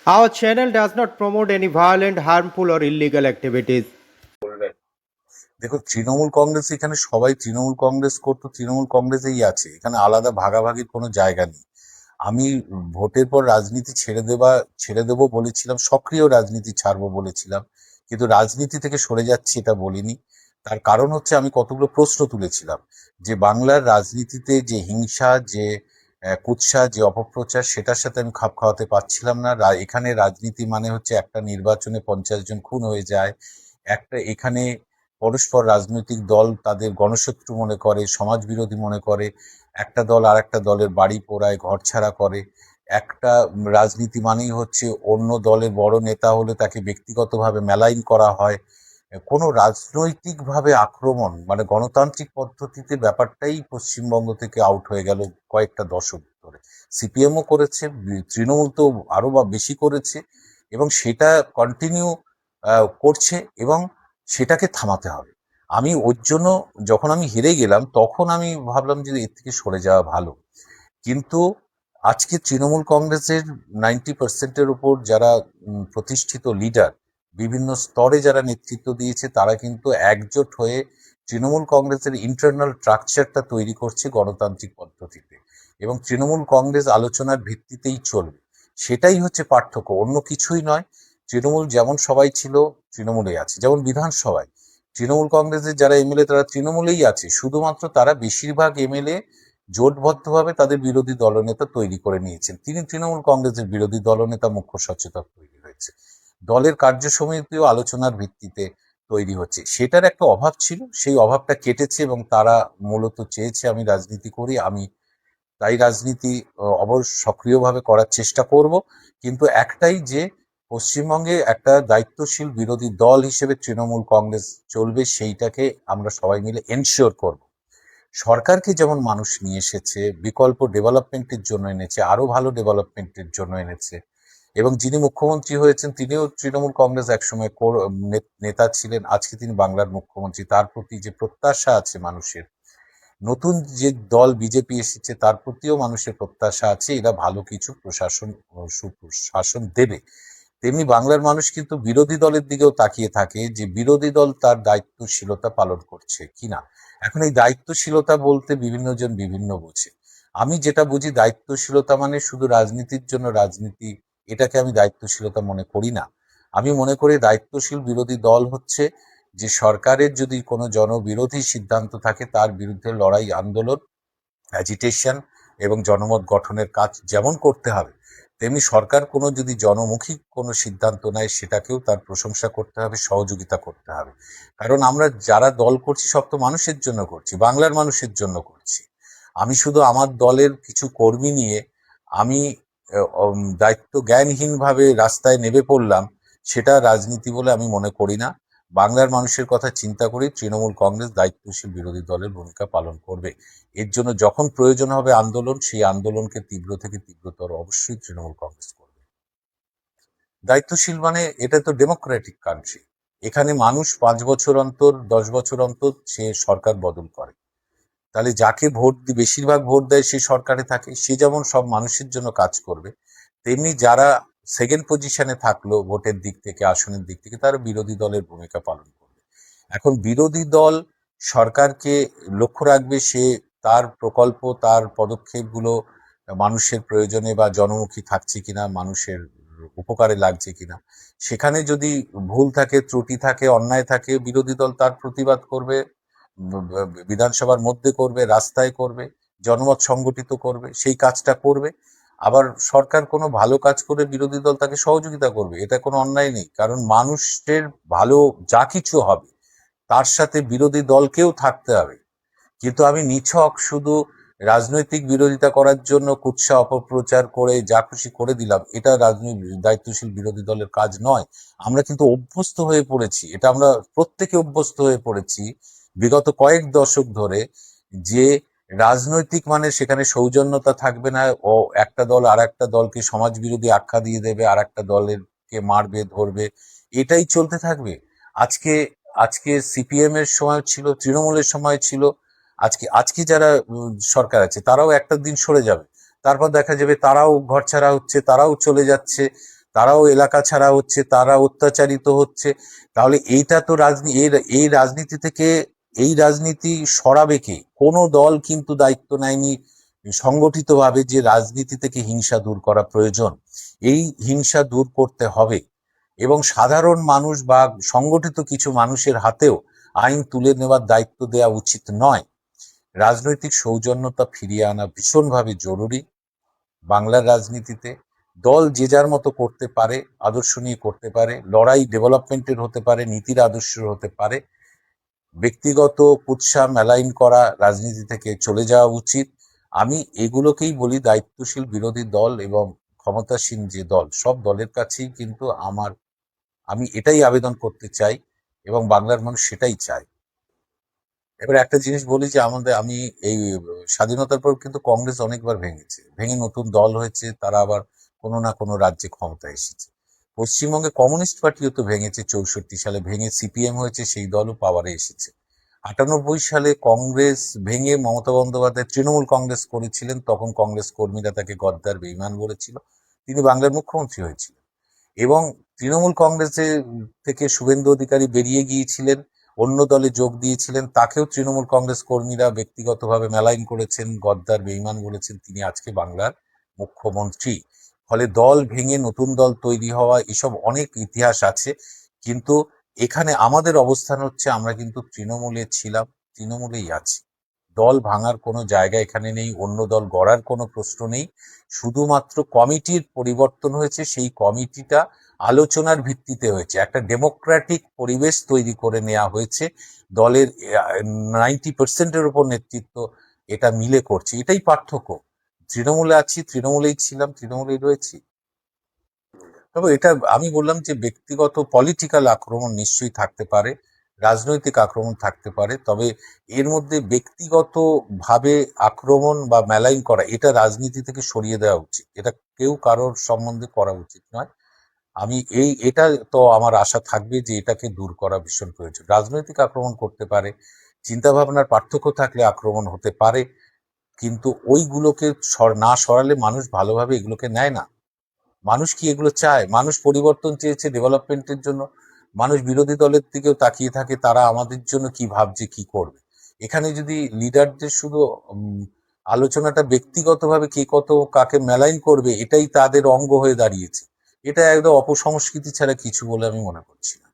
Our channel does not promote any violent, harmful, or illegal activities. বলবেন। দেখো, তৃণমূল কংগ্রেস এখানে সবাই তৃণমূল কংগ্রেস করতো, তৃণমূল কংগ্রেসেই আছে, এখানে আলাদা ভাগাভাগির কোনো জায়গা নেই। আমি ভোটের পর রাজনীতি ছেড়ে দেবো বলেছিলাম, সক্রিয় রাজনীতি ছাড়বো বলেছিলাম, কিন্তু রাজনীতি থেকে সরে যাচ্ছি এটা বলিনি। তার কারণ হচ্ছে আমি কতগুলো প্রশ্ন তুলেছিলাম যে বাংলার রাজনীতিতে যে হিংসা, যে কুৎসা, যে অপপ্রচার, সেটার সাথে আমি খাপ খাওয়াতে পারছিলাম না। এখানে রাজনীতি মানে হচ্ছে একটা নির্বাচনে 50 জন খুন হয়ে যায়, একটা এখানে পরস্পর রাজনৈতিক দল তাদের গণশত্রু মনে করে, সমাজ বিরোধী মনে করে, একটা দল আর একটা দলের বাড়ি পোড়ায়, ঘরছাড়া করে। একটা রাজনীতি মানেই হচ্ছে অন্য দলের বড় নেতা হলে তাকে ব্যক্তিগতভাবে মেলাইন করা হয়। কোনো রাজনৈতিকভাবে আক্রমণ মানে গণতান্ত্রিক পদ্ধতিতে ব্যাপারটাই পশ্চিমবঙ্গ থেকে আউট হয়ে গেল কয়েকটা দশক ধরে। সিপিএমও করেছে, তৃণমূল তো আরো বা বেশি করেছে, এবং সেটা কন্টিনিউ করছে, এবং সেটাকে থামাতে হবে। আমি ওর জন্য যখন আমি হেরে গেলাম তখন আমি ভাবলাম যে এর থেকে সরে যাওয়া ভালো। কিন্তু আজকে তৃণমূল কংগ্রেসের 90%-এর উপর যারা প্রতিষ্ঠিত লিডার, বিভিন্ন স্তরে যারা নেতৃত্ব দিয়েছে, তারা কিন্তু একজোট হয়ে তৃণমূল কংগ্রেসের ইন্টারনাল স্ট্রাকচারটা তৈরি করছে গণতান্ত্রিক পদ্ধতিতে, এবং তৃণমূল কংগ্রেস আলোচনার ভিত্তিতেই চলবে। সেটাই হচ্ছে পার্থক্য, অন্য কিছুই নয়। তৃণমূল যেমন সবাই ছিল তৃণমূলেই আছে, যেমন বিধানসভায় তৃণমূল কংগ্রেসের যারা এমএলএ তারা তৃণমূলেই আছে, শুধুমাত্র তারা বেশিরভাগ এমএলএ জোটবদ্ধভাবে তাদের বিরোধী দলনেতা তৈরি করে নিয়েছেন। তিনি তৃণমূল কংগ্রেসের বিরোধী দলনেতা, মুখ্য সচেতক তৈরি হয়েছে। দলের কার্যসমিতিও আলোচনার ভিত্তিতে তৈরি হচ্ছে। সেটার একটা অভাব ছিল, সেই অভাবটা কেটেছে, এবং তারা মূলত চেয়েছে আমি রাজনীতি করি। আমি তাই রাজনীতি অবশ্য সক্রিয়ভাবে করার চেষ্টা করব। কিন্তু একটাই, যে পশ্চিমবঙ্গে একটা দায়িত্বশীল বিরোধী দল হিসেবে তৃণমূল কংগ্রেস চলবে, সেইটাকে আমরা সবাই মিলে এনশিওর করব। সরকারকে যেমন মানুষ নিয়ে এসেছে, বিকল্প ডেভেলপমেন্টের জন্য এনেছে, আরো ভালো ডেভেলপমেন্টের জন্য এনেছে, এবং যিনি মুখ্যমন্ত্রী হয়েছেন তিনিও তৃণমূল কংগ্রেস একসময় নেতা ছিলেন, আজকে তিনি বাংলার মুখ্যমন্ত্রী। তার প্রতি যে প্রত্যাশা আছে মানুষের, নতুন যে দল বিজেপি এসেছে তার প্রতিও মানুষের প্রত্যাশা আছে, এরা ভালো কিছু সুশাসন দেবে। তেমনি বাংলার মানুষ কিন্তু বিরোধী দলের দিকেও তাকিয়ে থাকে যে বিরোধী দল তার দায়িত্বশীলতা পালন করছে কিনা। এখন এই দায়িত্বশীলতা বলতে বিভিন্ন জন বিভিন্ন বোঝে। আমি যেটা বুঝি, দায়িত্বশীলতা মানে শুধু রাজনীতির জন্য রাজনীতি, এটাকে আমি দায়িত্বশীলতা মনে করি না। আমি মনে করি দায়িত্বশীল বিরোধী দল হচ্ছে যে সরকারের যদি কোনো জনবিরোধী সিদ্ধান্ত থাকে তার বিরুদ্ধে লড়াই, আন্দোলন, অ্যাজিটেশন এবং জনমত গঠনের কাজ যেমন করতে হবে, তেমনি সরকার কোনো যদি জনমুখী কোনো সিদ্ধান্ত নেয় সেটাকেও তার প্রশংসা করতে হবে, সহযোগিতা করতে হবে। কারণ আমরা যারা দল করছি সব তো মানুষের জন্য করছি, বাংলার মানুষের জন্য করছি। আমি শুধু আমার দলের কিছু কর্মী নিয়ে আমি দায়িত্ব জ্ঞানহীনভাবে রাস্তায় নেমে পড়লাম, সেটা রাজনীতি বলে আমি মনে করি না। বাংলার মানুষের কথা চিন্তা করি তৃণমূল কংগ্রেস দায়িত্বশীল বিরোধী দলের ভূমিকা পালন করবে। এর জন্য যখন প্রয়োজন হবে আন্দোলন, সেই আন্দোলনকে তীব্র থেকে তীব্রতর অবশ্যই তৃণমূল কংগ্রেস করবে। দায়িত্বশীল মানে এটা তো ডেমোক্রেটিক কান্ট্রি, এখানে মানুষ 5 বছর অন্তর, 10 বছর অন্তর সে সরকার বদল করে। তাহলে যাকে বেশিরভাগ ভোট দেয় সে সরকারে থাকে, সে যেমন সব মানুষের জন্য কাজ করবে, তেমনি যারা সেকেন্ড পজিশনে থাকলো ভোটের দিক থেকে, আসনের দিক থেকে, তারা বিরোধী দলের ভূমিকা পালন করবে। এখন বিরোধী দল সরকারকে লক্ষ্য রাখবে, সে তার প্রকল্প, তার পদক্ষেপগুলো মানুষের প্রয়োজনে বা জনমুখী থাকছে কিনা, মানুষের উপকারে লাগছে কিনা। সেখানে যদি ভুল থাকে, ত্রুটি থাকে, অন্যায় থাকে, বিরোধী দল তার প্রতিবাদ করবে, বিধানসভার মধ্যে করবে, রাস্তায় করবে, জনমত সংগঠিত করবে, সেই কাজটা করবে। আবার সরকার কোনো ভালো কাজ করে বিরোধী দল তাকে সহযোগিতা করবে, এটা কোনো অন্যায় নেই। কারণ মানুষের ভালো যা কিছু হবে তার সাথে বিরোধী দলকেও থাকতে হবে। কিন্তু আমি নিছক শুধু রাজনৈতিক বিরোধিতা করার জন্য কুৎসা অপপ্রচার করে যা খুশি করে দিলাম, এটা দায়িত্বশীল বিরোধী দলের কাজ নয়। আমরা কিন্তু অভ্যস্ত হয়ে পড়েছি, এটা আমরা প্রত্যেকে অভ্যস্ত হয়ে পড়েছি বিগত কয়েক দশক ধরে, যে রাজনৈতিক মানে সেখানে সৌজন্যতা থাকবে না, ও একটা দল আর একটা দলকে সমাজ বিরোধী আখ্যা দিয়ে দেবে, আর একটা দলের কে মারবে, ধরবে, এটাই চলতে থাকবে। আজকে আজকে সিপিএম এর সময় ছিল, তৃণমূলের সময় ছিল, আজকে আজকে যারা সরকার আছে তারাও একটা দিন সরে যাবে, তারপর দেখা যাবে তারাও ঘরছাড়া হচ্ছে, তারাও চলে যাচ্ছে। তারাও এলাকা ছাড়া হচ্ছে, তারা অত্যাচারিত হচ্ছে। তাহলে এইটা তো এই রাজনীতি থেকে এই রাজনীতি সরাবে কে? কোনো দল কিন্তু দায়িত্ব নেয়নি সংগঠিতভাবে যে রাজনীতি থেকে হিংসা দূর করা প্রয়োজন, এই হিংসা দূর করতে হবে এবং সাধারণ মানুষ বা সংগঠিত কিছু মানুষের হাতেও আইন তুলে নেওয়ার দায়িত্ব দেওয়া উচিত নয়। রাজনৈতিক সৌজন্যতা ফিরিয়ে আনা ভীষণভাবে জরুরি বাংলার রাজনীতিতে। দল যে যার মতো করতে পারে, আদর্শ নিয়ে করতে পারে, লড়াই ডেভেলপমেন্টের হতে পারে, নীতির আদর্শের হতে পারে। ব্যক্তিগত কুৎসা মেলাইন করা রাজনীতি থেকে চলে যাওয়া উচিত। আমি এগুলোকেই বলি দায়িত্বশীল বিরোধী দল এবং ক্ষমতাসীন যে দল, সব দলের কাছেই কিন্তু আমি এটাই আবেদন করতে চাই এবং বাংলার মানুষ সেটাই চায়। এবার একটা জিনিস বলি যে আমি এই স্বাধীনতার পর কিন্তু কংগ্রেস অনেকবার ভেঙে নতুন দল হয়েছে, তারা আবার কোনো না কোনো রাজ্যে ক্ষমতায় এসেছে। পশ্চিমবঙ্গে কমিউনিস্ট পার্টিও তো ভেঙেছে, 64 সালে ভেঙে সিপিএম হয়েছে, সেই দলও পাওয়ারে এসেছে। 98 সালে কংগ্রেস ভেঙে মমতা বন্দ্যোপাধ্যায় তৃণমূল কংগ্রেস করেছিলেন, তখন কংগ্রেস কর্মীরা তাকে গদ্দার বেঈমান বলেছিল, তিনি বাংলার মুখ্যমন্ত্রী হয়েছিলেন। এবং তৃণমূল কংগ্রেসে থেকে শুভেন্দু অধিকারী বেরিয়ে গিয়েছিলেন, অন্য দলে যোগ দিয়েছিলেন, তাকেও তৃণমূল কংগ্রেস কর্মীরা ব্যক্তিগতভাবে মেলাইন করেছেন, গদ্দার বেঈমান বলেছেন, তিনি আজকে বাংলার মুখ্যমন্ত্রী। ফলে দল ভেঙে নতুন দল তৈরি হওয়া এসব অনেক ইতিহাস আছে, কিন্তু এখানে আমাদের অবস্থান হচ্ছে আমরা কিন্তু তৃণমূলে ছিলাম, তৃণমূলেই আছি। দল ভাঙার কোনো জায়গা এখানে নেই, অন্য দল গড়ার কোনো প্রশ্ন নেই। শুধুমাত্র কমিটির পরিবর্তন হয়েছে, সেই কমিটিটা আলোচনার ভিত্তিতে হয়েছে, একটা ডেমোক্রেটিক পরিবেশ তৈরি করে নেওয়া হয়েছে। দলের 90% উপর নেতৃত্ব এটা মিলে করছে, এটাই পার্থক্য। তৃণমূলে আছি, তৃণমূলেই ছিলাম, তৃণমূলেই রয়েছি। তবে এটা আমি বললাম যে ব্যক্তিগত পলিটিক্যাল আক্রমণ নিশ্চয়ই থাকতে পারে, রাজনৈতিক আক্রমণ থাকতে পারে, তবে এর মধ্যে ব্যক্তিগত ভাবে আক্রমণ বা মেলাইন করা এটা রাজনীতি থেকে সরিয়ে দেওয়া উচিত, এটা কেউ কারোর সম্বন্ধে করা উচিত নয়। এটা তো আমার আশা থাকবে যে এটাকে দূর করা ভীষণ প্রয়োজন। রাজনৈতিক আক্রমণ করতে পারে, চিন্তা ভাবনার পার্থক্য থাকলে আক্রমণ হতে পারে, কিন্তু ওইগুলোকে না সরালে মানুষ ভালোভাবে এগুলোকে নেয় না। মানুষ কি এগুলো চায়? মানুষ পরিবর্তন চেয়েছে ডেভেলপমেন্টের জন্য। মানুষ বিরোধী দলের দিকেও তাকিয়ে থাকে, তারা আমাদের জন্য কি ভাবছে, কি করবে। এখানে যদি লিডারদের শুধু আলোচনাটা ব্যক্তিগতভাবে কে কত কাকে মেলাইন করবে এটাই তাদের অঙ্গ হয়ে দাঁড়িয়েছে, এটা একদম অপসংস্কৃতি ছাড়া কিছু বলে আমি মনে করছি না।